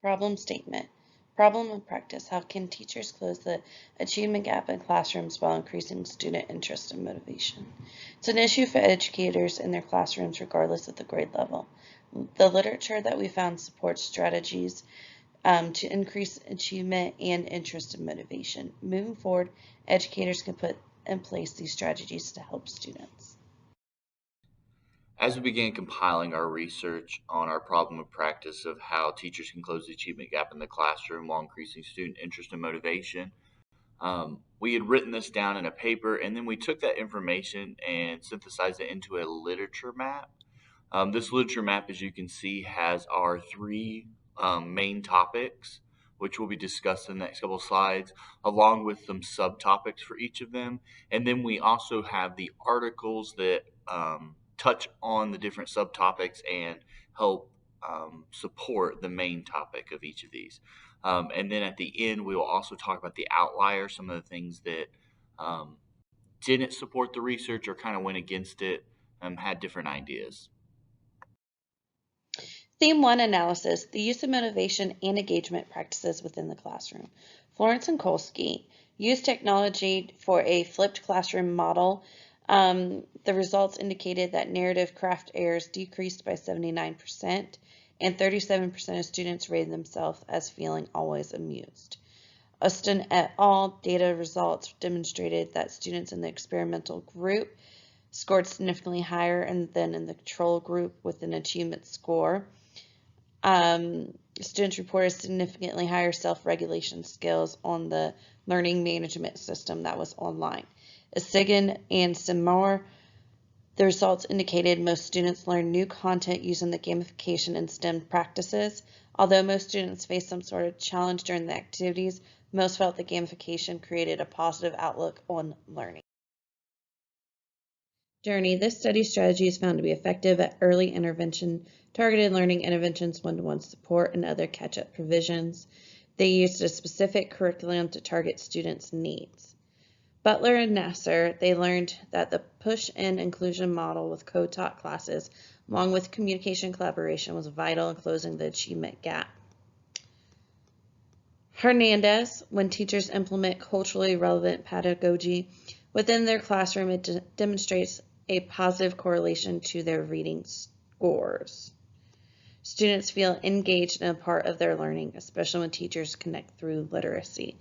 Problem statement. Problem and practice. How can teachers close the achievement gap in classrooms while increasing student interest and motivation? It's an issue for educators in their classrooms regardless of the grade level. The literature that we found supports strategies to increase achievement and interest and motivation. Moving forward, educators can put in place these strategies to help students. As we began compiling our research on our problem of practice of how teachers can close the achievement gap in the classroom while increasing student interest and motivation, we had written this down in a paper, and then we took that information and synthesized it into a literature map. This literature map, as you can see, has our three main topics, which will be discussed in the next couple of slides, along with some subtopics for each of them. And then we also have the articles that touch on the different subtopics and help support the main topic of each of these. And then at the end, we will also talk about the outlier, some of the things that um, didn't support the research or kind of went against it, had different ideas. Theme 1 analysis, the use of motivation and engagement practices within the classroom. Florence and Kolsky used technology for a flipped classroom model. The results indicated that narrative craft errors decreased by 79%, and 37% of students rated themselves as feeling always amused. Uston et al. Data results demonstrated that students in the experimental group scored significantly higher than in the control group with an achievement score. Students reported significantly higher self-regulation skills on the learning management system that was online. Asigan and Simar, the results indicated most students learned new content using the gamification and STEM practices. Although most students faced some sort of challenge during the activities, most felt the gamification created a positive outlook on learning. Journey. This study strategy is found to be effective at early intervention, targeted learning interventions, one-to-one support, and other catch-up provisions. They used a specific curriculum to target students' needs. Butler and Nasser, they learned that the push-in inclusion model with co-taught classes, along with communication collaboration, was vital in closing the achievement gap. Hernandez, when teachers implement culturally relevant pedagogy within their classroom, it demonstrates a positive correlation to their reading scores. Students feel engaged and a part of their learning, especially when teachers connect through literacy.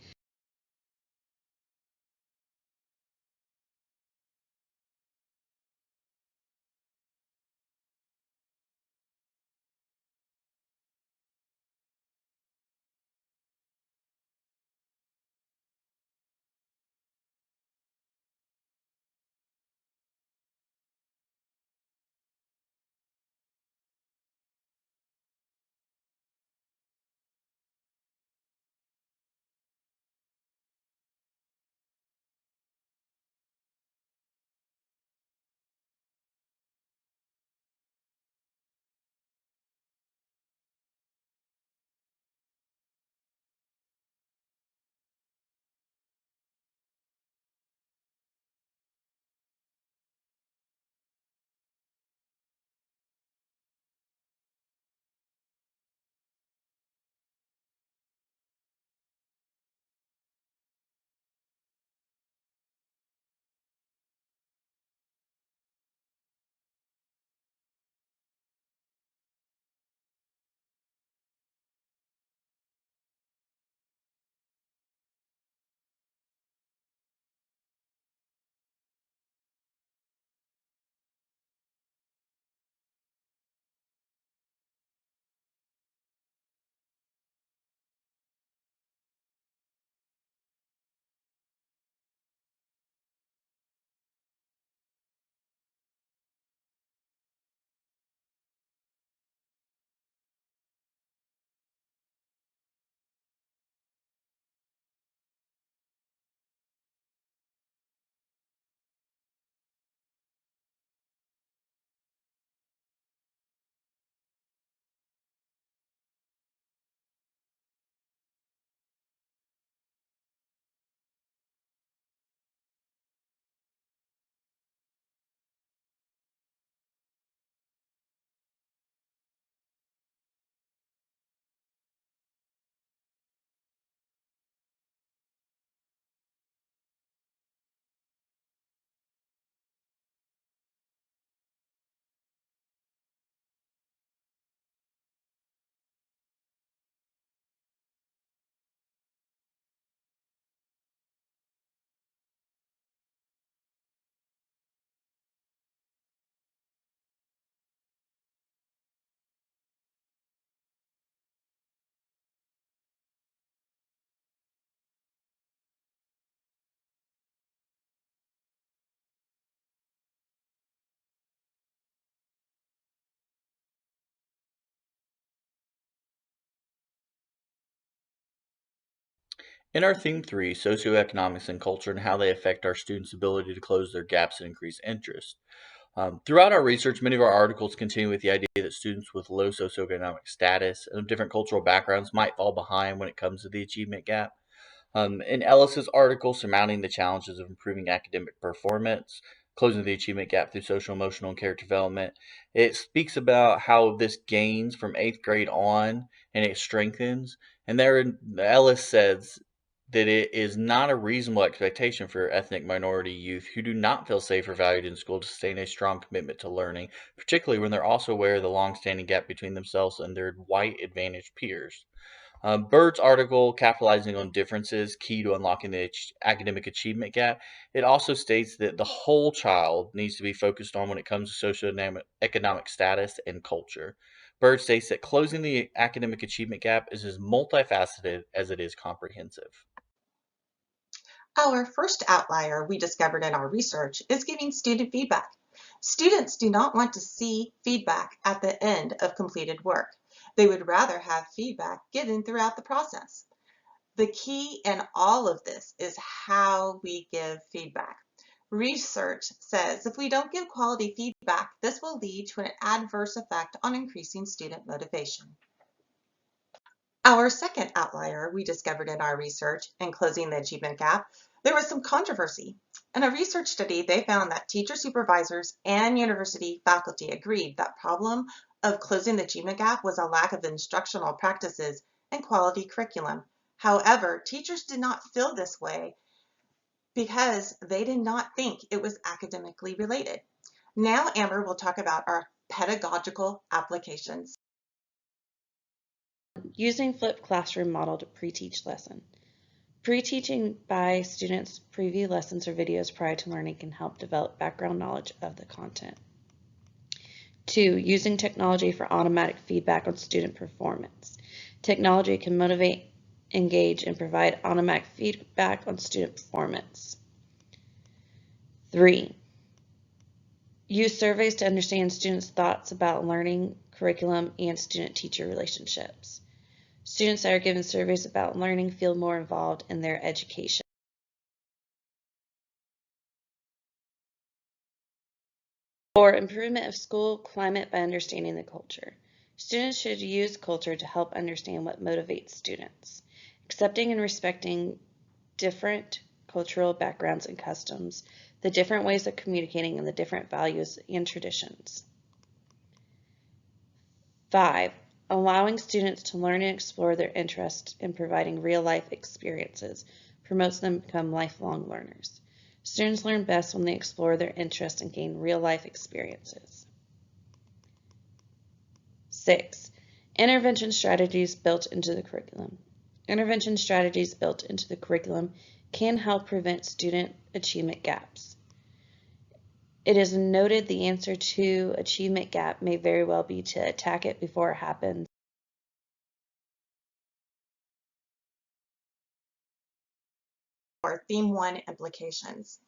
In our theme 3, socioeconomics and culture and how they affect our students' ability to close their gaps and increase interest. Throughout our research, many of our articles continue with the idea that students with low socioeconomic status and different cultural backgrounds might fall behind when it comes to the achievement gap. In Ellis's article surmounting the challenges of improving academic performance, closing the achievement gap through social, emotional, and character development, it speaks about how this gains from eighth grade on and it strengthens. And there, Ellis says that it is not a reasonable expectation for ethnic minority youth who do not feel safe or valued in school to sustain a strong commitment to learning, particularly when they're also aware of the long-standing gap between themselves and their white advantaged peers. Bird's article, Capitalizing on Differences, Key to Unlocking the Academic Achievement Gap, it also states that the whole child needs to be focused on when it comes to socioeconomic status and culture. Bird states that closing the academic achievement gap is as multifaceted as it is comprehensive. Our first outlier we discovered in our research is giving student feedback. Students do not want to see feedback at the end of completed work. They would rather have feedback given throughout the process. The key in all of this is how we give feedback. Research says if we don't give quality feedback, this will lead to an adverse effect on increasing student motivation. Our second outlier we discovered in our research in closing the achievement gap, there was some controversy. In a research study, they found that teacher supervisors and university faculty agreed that problem of closing the achievement gap was a lack of instructional practices and quality curriculum. However, teachers did not feel this way because they did not think it was academically related. Now Amber will talk about our pedagogical applications. Using flipped classroom model to pre-teach lesson. Pre-teaching by students preview lessons or videos prior to learning can help develop background knowledge of the content. 2. Using technology for automatic feedback on student performance. Technology can motivate, engage, and provide automatic feedback on student performance. 3. Use surveys to understand students' thoughts about learning, curriculum, and student-teacher relationships. Students that are given surveys about learning feel more involved in their education. 4. Improvement of school climate by understanding the culture. Students should use culture to help understand what motivates students. Accepting and respecting different cultural backgrounds and customs, the different ways of communicating, and the different values and traditions. 5. Allowing students to learn and explore their interests and providing real-life experiences promotes them to become lifelong learners. Students learn best when they explore their interests and gain real-life experiences. 6. Intervention strategies built into the curriculum. Intervention strategies built into the curriculum can help prevent student achievement gaps. It is noted the answer to achievement gap may very well be to attack it before it happens. Or Theme 1 implications.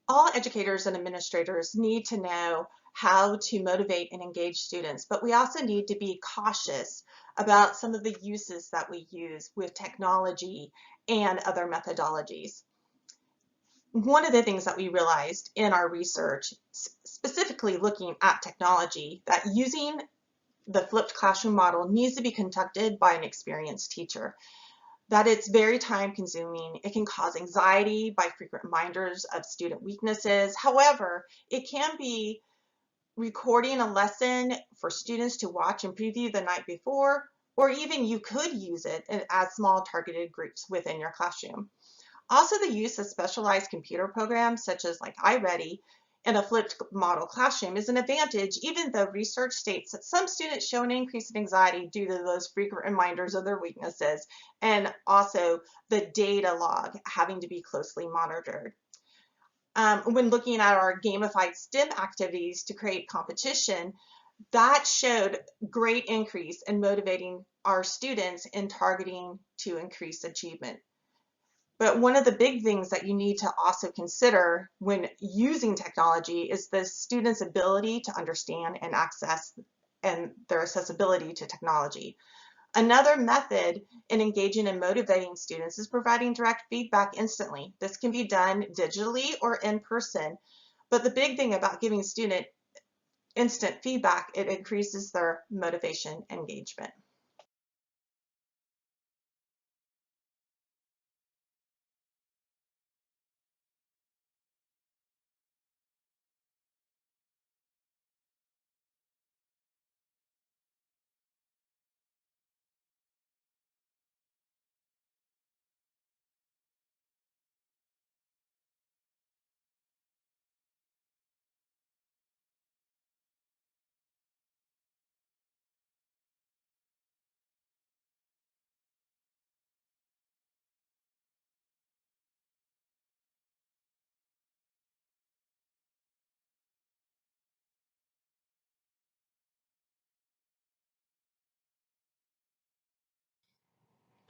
All educators and administrators need to know how to motivate and engage students, but we also need to be cautious about some of the uses that we use with technology and other methodologies. One of the things that we realized in our research, specifically looking at technology, that using the flipped classroom model needs to be conducted by an experienced teacher. That it's very time consuming. It can cause anxiety by frequent reminders of student weaknesses. However, it can be recording a lesson for students to watch and preview the night before, or even you could use it as small targeted groups within your classroom. Also, the use of specialized computer programs such as like iReady in a flipped model classroom is an advantage, even though research states that some students show an increase in anxiety due to those frequent reminders of their weaknesses and also the data log having to be closely monitored. When looking at our gamified STEM activities to create competition, that showed great increase in motivating our students in targeting to increase achievement. But one of the big things that you need to also consider when using technology is the student's ability to understand and access and their accessibility to technology. Another method in engaging and motivating students is providing direct feedback instantly. This can be done digitally or in person, but the big thing about giving student instant feedback, it increases their motivation and engagement.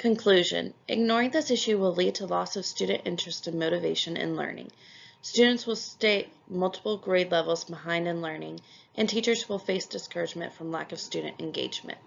Conclusion. Ignoring this issue will lead to loss of student interest and motivation in learning. Students will stay multiple grade levels behind in learning, and teachers will face discouragement from lack of student engagement.